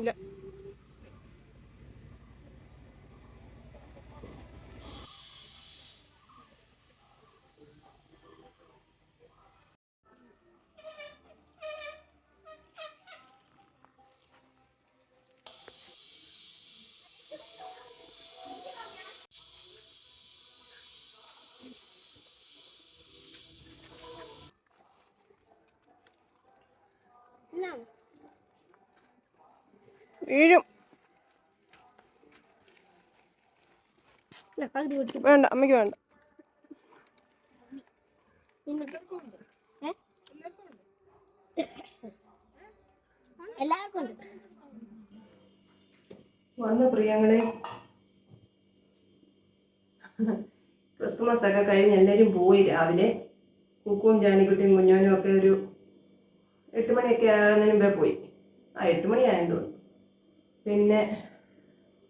ഇല്ല. വീഴും. വേണ്ട, അമ്മയ്ക്ക് വേണ്ട. എല്ലാവർക്കും വന്ന പ്രിയങ്ങളെ, ക്രിസ്മസ് ഒക്കെ കഴിഞ്ഞ് എല്ലാവരും പോയി. രാവിലെ കുക്കും ജാനിക്കുട്ടിയും കുഞ്ഞോനും ഒക്കെ ഒരു 8 മണിയൊക്കെ ആകുന്നതിന് മുമ്പേ പോയി. 8 മണിയായെന്ന് തോന്നുന്നു. പിന്നെ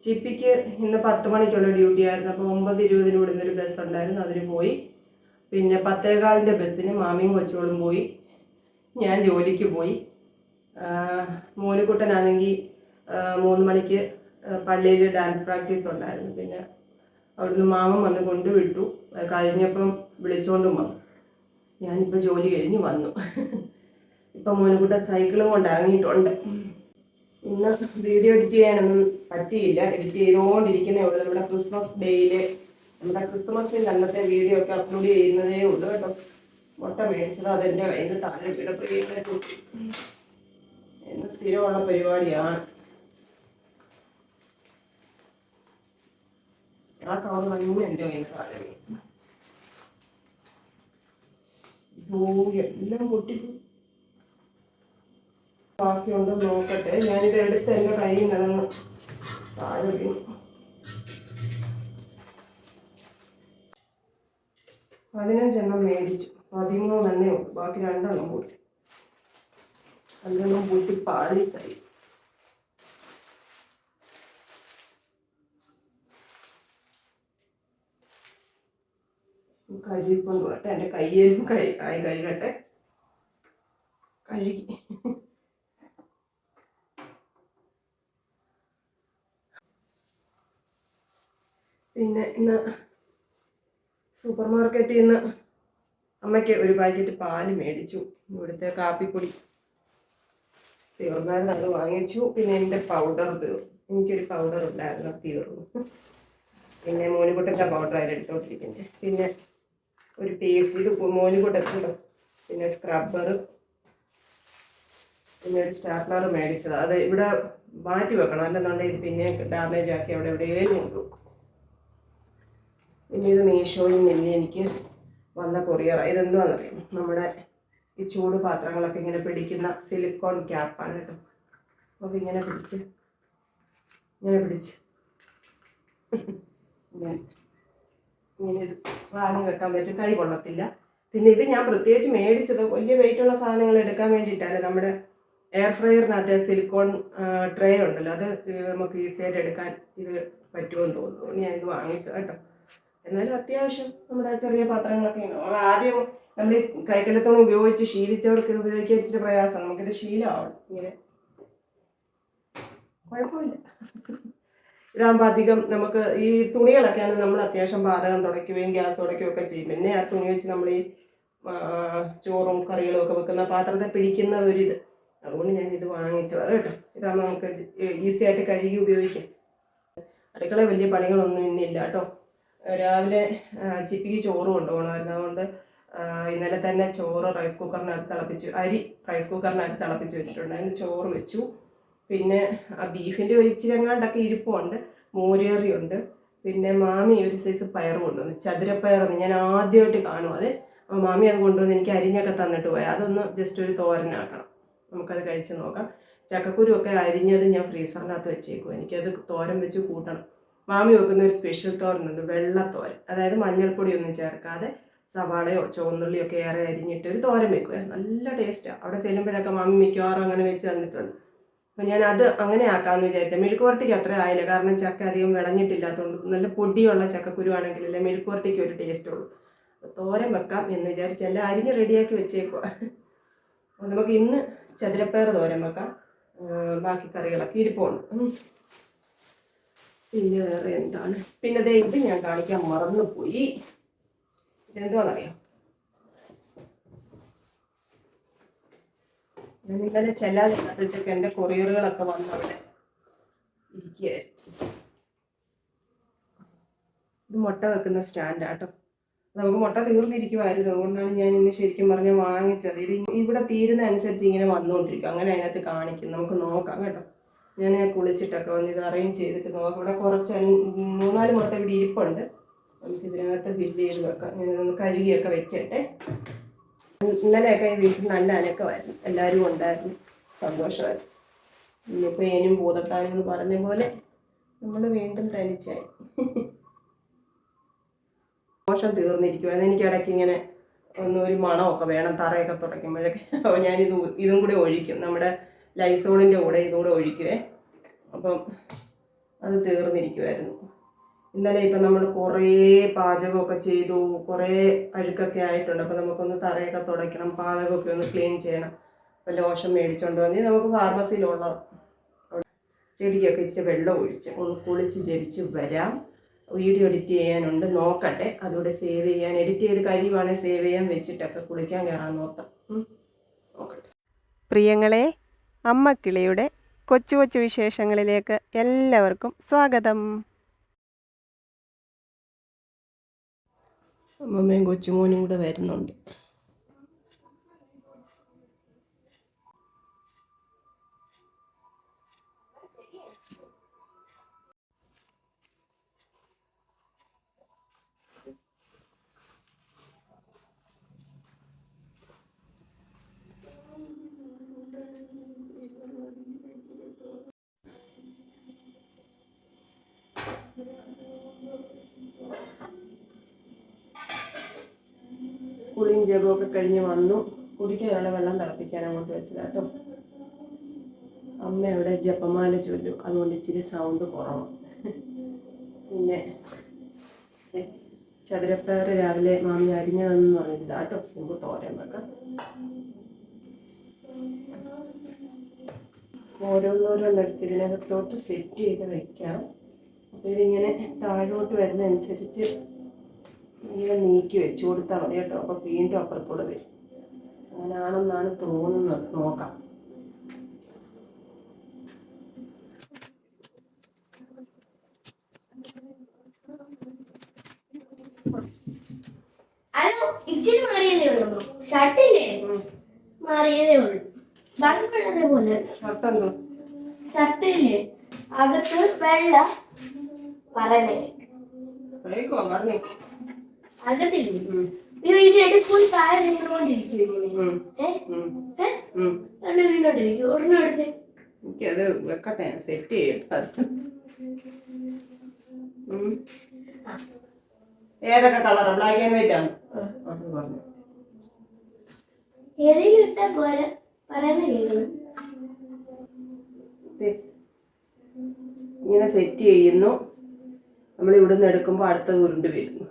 ചിപ്പിക്ക് ഇന്ന് 10 മണിക്കുള്ള ഡ്യൂട്ടി ആയിരുന്നു. അപ്പോൾ 9:20 ഇവിടുന്നൊരു ബസ് ഉണ്ടായിരുന്നു, അതിന് പോയി. പിന്നെ 10:15 ബസ്സിന് മാമിയും കൊച്ചുകളും പോയി. ഞാൻ ജോലിക്ക് പോയി. മോനുകുട്ടനാണെങ്കിൽ 3 മണിക്ക് പള്ളിയിൽ ഡാൻസ് പ്രാക്ടീസ് ഉണ്ടായിരുന്നു. പിന്നെ അവിടുന്ന് മാമൻ വന്ന് കൊണ്ടുവിട്ടു. കഴിഞ്ഞപ്പം വിളിച്ചുകൊണ്ടും വന്നു. ഞാനിപ്പോൾ ജോലി കഴിഞ്ഞ് വന്നു. ഇപ്പം മോനുകുട്ടൻ സൈക്കിളും കൊണ്ട് ഇറങ്ങിയിട്ടുണ്ട്. ഇന്ന് വീഡിയോ എഡിറ്റ് ചെയ്യാനൊന്നും പറ്റിയില്ല. എഡിറ്റ് ചെയ്തുകൊണ്ടിരിക്കുന്നേ ഉള്ളൂ. നമ്മുടെ ക്രിസ്മസ് ഡേയിൽ, നമ്മുടെ ക്രിസ്മസിൻ്റെ അന്നത്തെ വീഡിയോ ഒക്കെ അപ്ലോഡ് ചെയ്യുന്നതേ ഉള്ളൂ കേട്ടോ. മുട്ട മേടിച്ചത് അതെൻ്റെ കയ്യിൽ നിന്ന് താഴെ വീണ പ്രിയങ്ങളെ കുറിച്ച് എന്ന് സ്ഥിരമുള്ള പരിപാടിയാണ്. ആ കവർ തന്നെ എൻ്റെ കയ്യിൽ നിന്ന് താഴെ വീണു. എല്ലാം പൊട്ടിപ്പോയി. ബാക്കിയുണ്ടോ നോക്കട്ടെ. ഞാനിത് എടുത്ത് എൻ്റെ കയ്യിൽ നിന്നങ്ങ് താഴെ വീണു. 15 മേടിച്ചു. 13 ഉള്ളൂ. ബാക്കി 2 പോയി. 5 പോയിട്ട് പാളീസായി. കഴുകിക്കൊണ്ട് പോട്ടെ. എൻ്റെ കയ്യിലും കഴുകട്ടെ. കഴുകി പിന്നെ ഇന്ന് സൂപ്പർ മാർക്കറ്റിൽ നിന്ന് അമ്മയ്ക്ക് ഒരു പാക്കറ്റ് പാല് മേടിച്ചു. ഇവിടുത്തെ കാപ്പിപ്പൊടി തീർന്നായിരുന്നു, അത് വാങ്ങിച്ചു. പിന്നെ എൻ്റെ പൗഡർ തീർന്നു. എനിക്കൊരു പൗഡർ ഉണ്ടായിരുന്നു, തീർന്നു. പിന്നെ മോനുകുട്ടൻ്റെ പൗഡർ അതിലെടുത്തോണ്ടിരിക്കുന്നത്. പിന്നെ ഒരു പേസ്റ്റ്, ഇത് മോനുകുട്ടനുണ്ടോ. പിന്നെ സ്ക്രബ്ബർ, പിന്നെ ഒരു സ്റ്റാപ്ലർ മേടിച്ചത്. അത് ഇവിടെ മാറ്റി വെക്കണം, അല്ലെന്നുണ്ടെങ്കിൽ ഇത് പിന്നെ ഡാമേജ് ആക്കി അവിടെ എവിടെയെങ്കിലും കൊണ്ടുവെക്കും. പിന്നെ ഇത് മീഷോയിൽ നിന്ന് എനിക്ക് വന്ന കൊറിയറാണ്. ഇതെന്താണെന്നറിയാം, നമ്മുടെ ഈ ചൂട് പാത്രങ്ങളൊക്കെ ഇങ്ങനെ പിടിക്കുന്ന സിലിക്കോൺ ക്യാപ്പാണ് കേട്ടോ. അപ്പോൾ ഇങ്ങനെ പിടിച്ച് ഇങ്ങനെ വാങ്ങി വെക്കാൻ പറ്റും, കൈ കൊള്ളത്തില്ല. പിന്നെ ഇത് ഞാൻ പ്രത്യേകിച്ച് മേടിച്ചത് വലിയ വെയിറ്റുള്ള സാധനങ്ങൾ എടുക്കാൻ വേണ്ടിയിട്ടല്ല. നമ്മുടെ എയർ ഫ്രയറിനകത്ത് സിലിക്കോൺ ട്രേ ഉണ്ടല്ലോ, അത് നമുക്ക് ഈസിയായിട്ട് എടുക്കാൻ ഇത് പറ്റുമെന്ന് തോന്നുന്നു. ഞാനിത് വാങ്ങിച്ചത് കേട്ടോ. എന്നാലും അത്യാവശ്യം നമ്മുടെ ചെറിയ പാത്രങ്ങളൊക്കെ ആദ്യം നമ്മൾ ഈ കൈക്കലത്തോളം ഉപയോഗിച്ച് ശീലിച്ചവർക്ക് ഇത് ഉപയോഗിക്കാൻ ഇച്ചിരി പ്രയാസമാണ്. നമുക്കിത് ശീലമാവണം. ഇങ്ങനെ കുഴപ്പമില്ല. ഇതാകുമ്പോൾ അധികം നമുക്ക് ഈ തുണികളൊക്കെയാണ് നമ്മൾ അത്യാവശ്യം പാചകം തുടയ്ക്കുകയും ഗ്യാസ് തുടയ്ക്കുകയൊക്കെ ചെയ്യും. പിന്നെ ആ തുണി വെച്ച് നമ്മൾ ഈ ചോറും കറികളും ഒക്കെ വെക്കുന്ന പാത്രത്തെ പിടിക്കുന്നത് ഒരിത്. അതുകൊണ്ട് ഞാൻ ഇത് വാങ്ങിച്ചതാണ് കേട്ടോ. ഇതാകുമ്പോൾ നമുക്ക് ഈസി ആയിട്ട് കഴുകി ഉപയോഗിക്കാം. അടുക്കള വലിയ പണികളൊന്നും ഇന്നില്ല കേട്ടോ. രാവിലെ ചിപ്പിക്ക് ചോറ് കൊണ്ടുപോകണമായിരുന്നു. അതുകൊണ്ട് ഇന്നലെ തന്നെ ചോറ് റൈസ് കുക്കറിനകത്ത് അരി റൈസ് കുക്കറിനകത്ത് തിളപ്പിച്ച് വെച്ചിട്ടുണ്ട്. അതിന് ചോറ് വെച്ചു. പിന്നെ ആ ബീഫിൻ്റെ ഒരു ഇച്ചിരി എങ്ങാണ്ടൊക്കെ ഇരിപ്പുണ്ട്. മോരുകറിയുണ്ട്. പിന്നെ മാമി ഒരു സൈസ് പയർ കൊണ്ടുവന്നു, ചതുരപ്പയറൊന്ന് ഞാൻ ആദ്യമായിട്ട് കാണും. അത് മാമി അത് കൊണ്ടുവന്ന് എനിക്ക് അരിഞ്ഞൊക്കെ തന്നിട്ട് പോയി. അതൊന്ന് ജസ്റ്റ് ഒരു തോരനാക്കണം, നമുക്കത് കഴിച്ച് നോക്കാം. ചക്കക്കുരുവൊക്കെ അരിഞ്ഞത് ഞാൻ ഫ്രീസറിനകത്ത് വെച്ചേക്കും. എനിക്കത് തോരൻ വെച്ച് കൂട്ടണം. മാമി വെക്കുന്ന ഒരു സ്പെഷ്യൽ തോരനുണ്ട്, വെള്ളത്തോരൻ. അതായത് മഞ്ഞൾപ്പൊടിയൊന്നും ചേർക്കാതെ സവാളയോ ചുവന്നുള്ളിയോ ഒക്കെ ഏറെ അരിഞ്ഞിട്ട് ഒരു തോരൻ വെക്കുക. നല്ല ടേസ്റ്റാണ്. അവിടെ ചെല്ലുമ്പോഴൊക്കെ മാമി മിക്കവാറും അങ്ങനെ വെച്ച് തന്നിട്ടുണ്ട്. അപ്പോൾ ഞാൻ അത് അങ്ങനെ ആക്കാമെന്ന് വിചാരിച്ചത്. മെഴുക്കുവരട്ടിക്ക് അത്ര ആയില്ല, കാരണം ചക്ക അധികം വിളഞ്ഞിട്ടില്ലാത്തതുകൊണ്ട്. നല്ല പൊടിയുള്ള ചക്കക്കുരു ആണെങ്കിലല്ലേ മെഴുക്കുവരട്ടിക്ക് ഒരു ടേസ്റ്റുള്ളൂ. തോരൻ വെക്കാം എന്ന് വിചാരിച്ച് എല്ലാം അരിഞ്ഞ് റെഡിയാക്കി വെച്ചേക്കുക. അപ്പോൾ നമുക്ക് ഇന്ന് ചതുരപ്പയർ തോരൻ വെക്കാം. ബാക്കി കറികളൊക്കെ ഇരിപ്പുണ്ട്. പിന്നെ വേറെ എന്താണ്, പിന്നെ ദേ ഇത് ഞാൻ കാണിക്കാൻ മറന്നുപോയി. ഇതെന്തുവാന്നറിയാം, ഞാൻ ഇന്നലെ ചെല്ലാതെ കണ്ടിട്ടൊക്കെ എൻ്റെ കൊറിയറുകളൊക്കെ വന്ന് അവിടെ ഇരിക്കുകയായിരുന്നു. ഇത് മുട്ട വെക്കുന്ന സ്റ്റാൻഡാട്ടോ. നമുക്ക് മുട്ട തീർന്നിരിക്കുമായിരുന്നു, അതുകൊണ്ടാണ് ഞാൻ ഇന്ന് ശരിക്കും പറഞ്ഞാൽ വാങ്ങിച്ചത്. ഇത് ഇവിടെ തീരുന്ന അനുസരിച്ച് ഇങ്ങനെ വന്നുകൊണ്ടിരിക്കും, അങ്ങനെ അതിനകത്ത് കാണിക്കും. നമുക്ക് നോക്കാം കേട്ടോ. ഞാൻ കുളിച്ചിട്ടൊക്കെ വന്ന് ഇത് അറേഞ്ച് ചെയ്തിട്ട് നോക്കാം. ഇവിടെ കുറച്ച് 3-4 മുട്ട ഇവിടെ ഇരിപ്പുണ്ട്. നമുക്ക് ഇതിനകത്ത് ഫില്ല് ചെയ്ത് വെക്കാം. ഞാനൊന്ന് കഴുകിയൊക്കെ വെക്കട്ടെ. ഇന്നലെയൊക്കെ ഈ വീട്ടിൽ നല്ല അനക്കമായിരുന്നു, എല്ലാവരും ഉണ്ടായിരുന്നു, സന്തോഷമായിരുന്നു. ഇന്നിപ്പോൾ ഏനും ഭൂതത്താനെന്ന് പറഞ്ഞ പോലെ നമ്മൾ വീണ്ടും തനിച്ചായി. ദോഷം തീർന്നിരിക്കുവായിരുന്നു. എനിക്ക് ഇടയ്ക്ക് ഇങ്ങനെ ഒരു മണമൊക്കെ വേണം തറയൊക്കെ തുടയ്ക്കുമ്പോഴൊക്കെ. അപ്പോൾ ഇതും കൂടെ ഒഴിക്കും, നമ്മുടെ ലൈസോളിൻ്റെ കൂടെ ഇതും കൂടെ ഒഴിക്കുവേ. അപ്പം അത് തീർന്നിരിക്കുമായിരുന്നു. ഇന്നലെ ഇപ്പം നമ്മൾ കുറേ പാചകമൊക്കെ ചെയ്തു, കുറേ അഴുക്കൊക്കെ ആയിട്ടുണ്ട്. അപ്പോൾ നമുക്കൊന്ന് തറയൊക്കെ തുടയ്ക്കണം, പാചകമൊക്കെ ഒന്ന് ക്ലീൻ ചെയ്യണം. അപ്പോൾ ലോഷൻ മേടിച്ചുകൊണ്ട് വന്ന് നമുക്ക് ഫാർമസിയിലുള്ള ചെടിക്കൊക്കെ ഇച്ചിരി വെള്ളം ഒഴിച്ച് ഒന്ന് കുളിച്ച് ജപിച്ച് വരാം. വീഡിയോ എഡിറ്റ് ചെയ്യാനുണ്ട്, നോക്കട്ടെ. അതുകൂടെ സേവ് ചെയ്യാൻ, എഡിറ്റ് ചെയ്ത് കഴിയുവാണെങ്കിൽ സേവ് ചെയ്യാൻ വെച്ചിട്ടൊക്കെ കുളിക്കാൻ കയറാൻ നോക്കാം. നോക്കട്ടെ. പ്രിയങ്ങളെ, അമ്മക്കിളിയുടെ കൊച്ചു കൊച്ചു വിശേഷങ്ങളിലേക്ക് എല്ലാവർക്കും സ്വാഗതം. അമ്മമ്മയും കൊച്ചുമോനും കൂടെ വരുന്നുണ്ട്. കുളിയും ജപമൊക്കെ കഴിഞ്ഞ് വന്നു. കുടിക്കാനുള്ള വെള്ളം തിളപ്പിക്കാൻ അങ്ങോട്ട് വെച്ചതാട്ടോ. അമ്മ അവിടെ ജപമാല ചൊല്ലും, അതുകൊണ്ട് ഇച്ചിരി സൗണ്ട് കുറവാണ്. പിന്നെ ചതുരപ്പയർ രാവിലെ മാമി അരിഞ്ഞതെന്ന് പറഞ്ഞില്ല കേട്ടോ. നമുക്ക് തോരൻ വെക്കാം. ഓരോന്നോരോന്നെടുത്ത് ഇതിനകത്തോട്ട് സെറ്റ് ചെയ്ത് വെക്കാം. അപ്പോൾ ഇതിങ്ങനെ താഴോട്ട് വരുന്ന അനുസരിച്ച് ഇങ്ങനെ നീക്കി വെച്ച് കൊടുത്താൽ മതി കേട്ടോ. അപ്പോൾ വീണ്ടും അപ്പുറത്തൂടെ വരും. അങ്ങനെയാണെന്നാണ് തോന്നുന്നത്, നോക്കാം. ഇച്ചിരി മാറിയതേ ഉള്ളൂ, ഷർട്ടില്ലേ മാറിയതേ ഉള്ളൂ, ബാക്കിയുള്ളതേ പോലെ. ഷർട്ടില്ലേ അകത്ത് വെള്ള പറയണേ അകത്തില്ലേ. ഇതിനിടെ ഫുൾ താഴെ നിന്നുകൊണ്ടിരിക്കും, വീണോണ്ടിരിക്കും. ഒരെണ്ണം എടുത്ത് എനിക്കത് വെക്കട്ടെ, സെറ്റ് ചെയ്യട്ടെ. ഏതൊക്കെ കളറാണ്? ബ്ലാക്ക് ആൻഡ് വൈറ്റ് ആണ് പറഞ്ഞു. എറിയിലിട്ട പോലെ പറയുന്ന കേൾക്കുന്നു. ഇങ്ങനെ സെറ്റ് ചെയ്യുന്നു. നമ്മൾ ഇവിടുന്ന് എടുക്കുമ്പോൾ അടുത്തത് ഉരുണ്ട് വരുന്നു.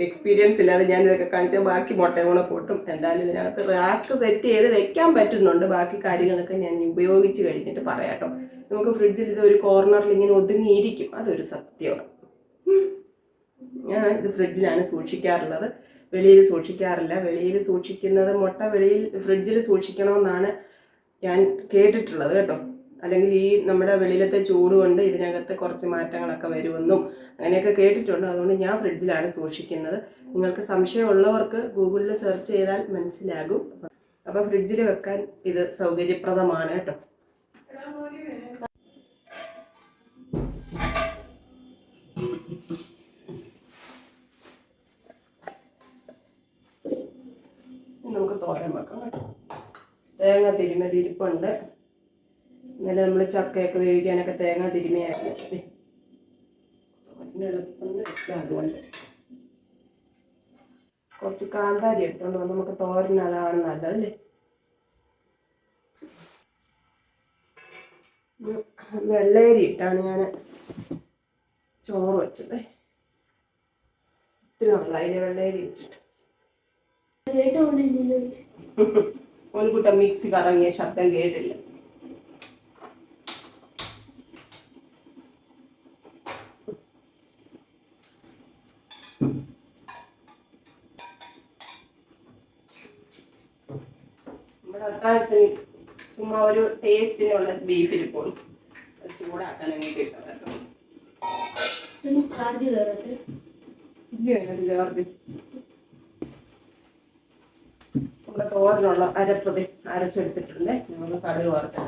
എക്സ്പീരിയൻസ് ഇല്ലാതെ ഞാൻ ഇതൊക്കെ കാണിച്ചാൽ ബാക്കി മുട്ടയും കൂടെ പൊട്ടും. എന്തായാലും ഇതിനകത്ത് റാക്ക് സെറ്റ് ചെയ്ത് വെക്കാൻ പറ്റുന്നുണ്ട്. ബാക്കി കാര്യങ്ങളൊക്കെ ഞാൻ ഉപയോഗിച്ച് കഴിഞ്ഞിട്ട് പറയാട്ടോ. നമുക്ക് ഫ്രിഡ്ജിൽ ഇത് ഒരു കോർണറിൽ ഇങ്ങനെ ഒതുങ്ങിയിരിക്കും, അതൊരു സത്യമാണ്. ഞാൻ ഇത് ഫ്രിഡ്ജിലാണ് സൂക്ഷിക്കാറുള്ളത്, വെളിയിൽ സൂക്ഷിക്കാറില്ല. വെളിയിൽ സൂക്ഷിക്കുന്നത്, മുട്ട വെളിയിൽ ഫ്രിഡ്ജിൽ സൂക്ഷിക്കണമെന്നാണ് ഞാൻ കേട്ടിട്ടുള്ളത് കേട്ടോ. അല്ലെങ്കിൽ ഈ നമ്മുടെ വെളിയിലത്തെ ചൂട് കൊണ്ട് ഇതിനകത്ത് കുറച്ച് മാറ്റങ്ങളൊക്കെ വരുമെന്നും അങ്ങനെയൊക്കെ കേട്ടിട്ടുണ്ട്. അതുകൊണ്ട് ഞാൻ ഫ്രിഡ്ജിലാണ് സൂക്ഷിക്കുന്നത്. നിങ്ങൾക്ക് സംശയമുള്ളവർക്ക് ഗൂഗിളിൽ സെർച്ച് ചെയ്താൽ മനസ്സിലാകും. അപ്പോൾ ഫ്രിഡ്ജിൽ വെക്കാൻ ഇത് സൗകര്യപ്രദമാണ് കേട്ടോ. നമുക്ക് തോരൻ വെക്കാം കേട്ടോ. തേങ്ങ തിരിമതിരിപ്പുണ്ട്. ഇന്നലെ നമ്മൾ ചക്കയൊക്കെ വേവിക്കാനൊക്കെ തേങ്ങ തിരുമിയായിരുന്നു വെച്ചത്. അതുകൊണ്ട് കുറച്ച് കാന്താരി എടുത്തോണ്ട് വന്ന് നമുക്ക് തോരൻ അതാണ് നല്ലതല്ലേ. വെള്ളേരി ഇട്ടാണ് ഞാൻ ചോറ് വെച്ചത്. ഇത്തിരി നല്ല അതിന് വെള്ളേരി വെച്ചിട്ട് മോൻകുട്ടൻ മിക്സി കറങ്ങിയ ശബ്ദം കേട്ടില്ല. നമ്മുടെ അത്താഴത്തിന് ചുമ്മാ ഒരു ടേസ്റ്റിനുള്ള ബീഫ് ഇരിപ്പോൾ ചൂടാക്കാൻ വേണ്ടിയിട്ടാണ് കേട്ടോ. നമ്മുടെ തോരനുള്ള അരപ്പൊടി അരച്ചെടുത്തിട്ടുണ്ട്. നമ്മൾ കടുക് വറുക്കാൻ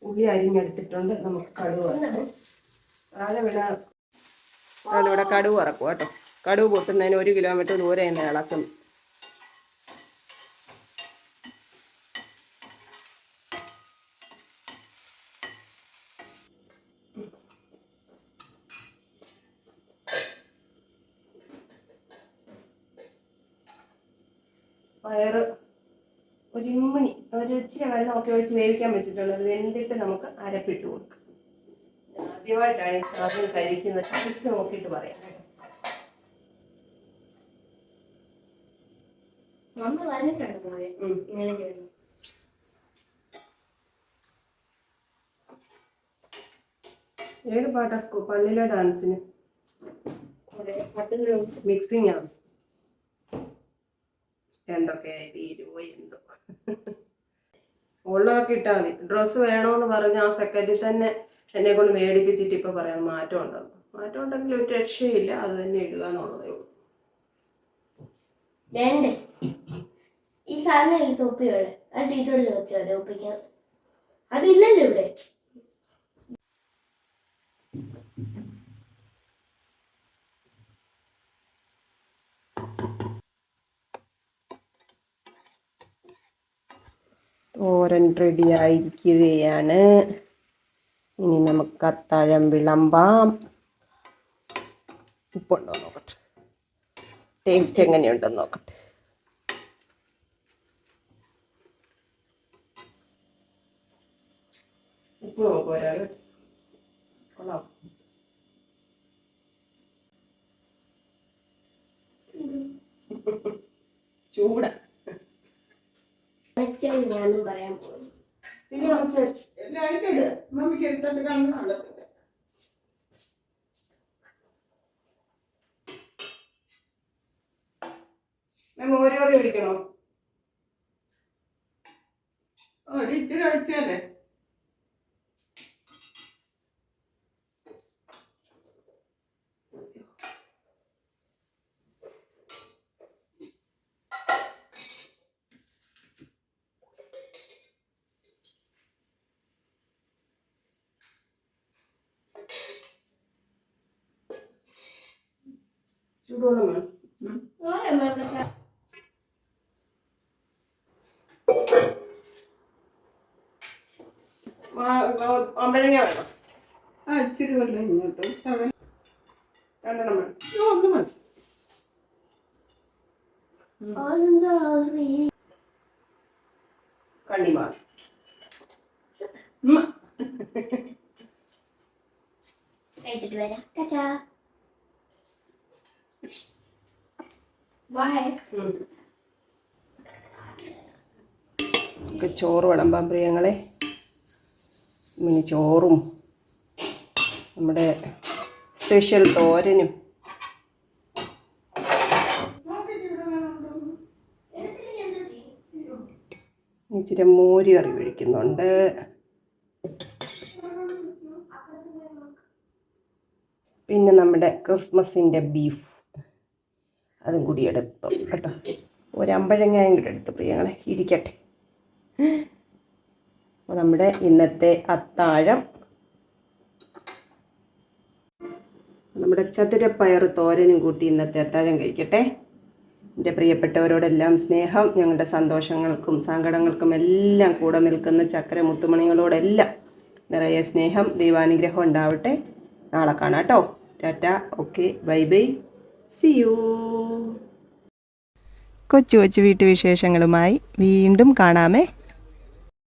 ഉള്ളി അരിഞ്ഞെടുത്തിട്ടുണ്ട്. നമുക്ക് കടുക് വറക്കാം. ഇവിടെ കടുക് വറക്കും കേട്ടോ. കടുക് പൊട്ടുന്നതിന് 1 കിലോമീറ്റർ ദൂരെ തന്നെ ഇളക്കും. പയറ് ഒരു ഇമ്മിണി ഇച്ചിരി വെള്ളമൊക്കെ ഒഴിച്ച് വേവിക്കാൻ വെച്ചിട്ടുണ്ട്. അത് വെന്തിട്ട് നമുക്ക് അരപ്പിട്ട് കൊടുക്കാം. ആദ്യമായിട്ടാണ് സാധനം കഴിക്കുന്നത്. കഴിച്ച് നോക്കിയിട്ട് പറയാം. ഏത് പാട്ടാ പള്ളിയിലെ ഡാൻസിന്? മിക്സിങ് ആണ്. എന്തൊക്കെയായി തീരുവോ എന്തോ. ഉള്ളതൊക്കെ ഇട്ടാൽ മതി. ഡ്രസ്സ് വേണോന്ന് പറഞ്ഞ ആ സെക്കൻഡിൽ തന്നെ എന്നെ കൊണ്ട് മേടിപ്പിച്ചിട്ട് ഇപ്പൊ പറയാം മാറ്റം ഉണ്ടെന്ന്. മാറ്റം ഉണ്ടെങ്കിൽ ഒരു രക്ഷയില്ല. അത് തന്നെ ഇടുക എന്നുള്ളതേ ഉള്ളൂ. ഈ കാരണം തൊപ്പികള് ആ ടീച്ചറോട് ചോദിച്ചോ ഒപ്പിക്കാൻ. അതില്ലല്ലോ ഇവിടെ. തോരൻ റെഡി ആയിരിക്കുകയാണ്. ഇനി നമുക്ക് അത്താഴം വിളമ്പാം. ഉപ്പുണ്ടോ നോക്കട്ടെ. ടേസ്റ്റ് എങ്ങനെയുണ്ടെന്ന് നോക്കട്ടെ. ഉപ്പ് നോക്കും ഒരാൾ. കൊള്ളാം. ചൂട ഞാനും പറയാൻ പോകും. മോര് കറി ഒഴിക്കണോ? ഇച്ചിരി ഒഴിച്ചല്ലേ. ചൂടുവെള്ളം വേണം. അമ്പഴങ്ങ വേണം. ഇച്ചിരി വെള്ളം ഇങ്ങോട്ട്. 2 എണ്ണം വേണം. 1 മതി. കണ്ണിമാ ചോറ് വിളമ്പാൻ പ്രിയങ്ങളെ. മിനി ചോറും നമ്മുടെ സ്പെഷ്യൽ തോരനും ഇച്ചിരി മോര് കറി ഒഴിക്കുന്നുണ്ട്. പിന്നെ നമ്മുടെ ക്രിസ്മസിൻ്റെ ബീഫ് അതും കൂടി എടുത്തു കേട്ടോ. 1 അമ്പഴങ്ങയും കൂടി എടുത്തു പ്രിയങ്ങളെ. ഇരിക്കട്ടെ. അപ്പോൾ നമ്മുടെ ഇന്നത്തെ അത്താഴം നമ്മുടെ ചതുരപ്പയർ തോരനും കൂട്ടി ഇന്നത്തെ അത്താഴം കഴിക്കട്ടെ. എൻ്റെ പ്രിയപ്പെട്ടവരോടെല്ലാം സ്നേഹം. ഞങ്ങളുടെ സന്തോഷങ്ങൾക്കും സങ്കടങ്ങൾക്കും എല്ലാം കൂടെ നിൽക്കുന്ന ചക്കര മുത്തുമണികളോടെല്ലാം നിറയെ സ്നേഹം, ദൈവാനുഗ്രഹം ഉണ്ടാവട്ടെ. നാളെ കാണാം കേട്ടോ. Tata. Okay, bye bye, see you. കൊച്ചു കൊച്ചു വീട്ടുവിശേഷങ്ങളുമായി വീണ്ടും കാണാമേ.